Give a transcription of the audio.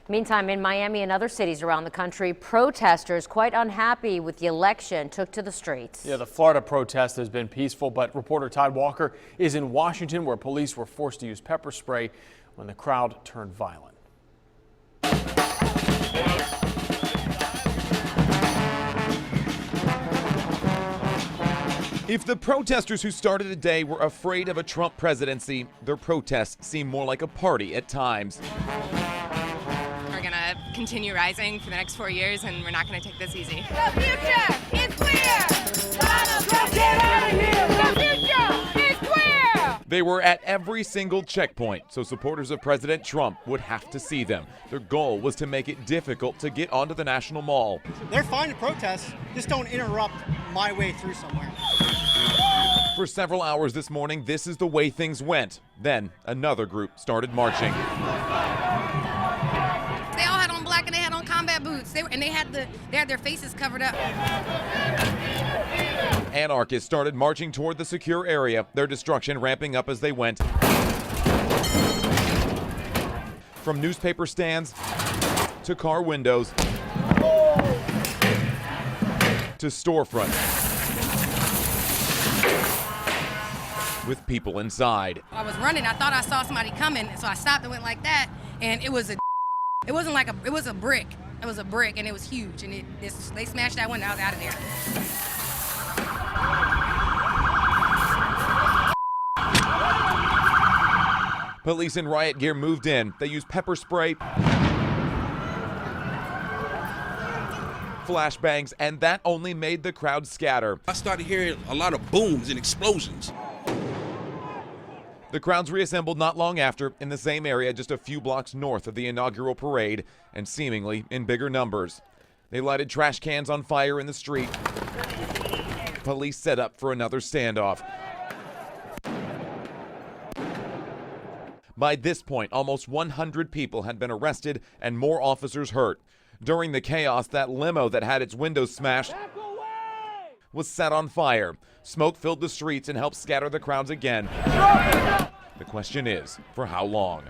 Meantime, in Miami and other cities around the country, protesters quite unhappy with the election took to the streets. Yeah, the Florida protest has been peaceful, but reporter Todd Walker is in Washington, where police were forced to use pepper spray when the crowd turned violent. If the protesters who started the day were afraid of a Trump presidency, their protests seem more like a party at times. We're going to continue rising for the next 4 years, and we're not going to take this easy. The future is clear! Donald Trump, get out of here! The future is clear! They were at every single checkpoint, so supporters of President Trump would have to see them. Their goal was to make it difficult to get onto the National Mall. They're fine to protest, just don't interrupt my way through somewhere. For several hours this morning, this is the way things went. Then another group started marching. They all had on black and they had on combat boots. They had their faces covered up. Anarchists started marching toward the secure area, their destruction ramping up as they went. From newspaper stands to car windows to storefronts with people inside. I was running. I thought I saw somebody coming, so I stopped and went like that. And it was a brick. It was a brick, and it was huge. And they smashed that window. I was out of there. Police in riot gear moved in. They used pepper spray, flashbangs, and that only made the crowd scatter. I started hearing a lot of booms and explosions. The crowds reassembled not long after in the same area just a few blocks north of the inaugural parade, and seemingly in bigger numbers. They lighted trash cans on fire in the street. Police set up for another standoff. By this point, almost 100 people had been arrested and more officers hurt. During the chaos, that limo that had its windows smashed was set on fire. Smoke filled the streets and helped scatter the crowds again. The question is, for how long?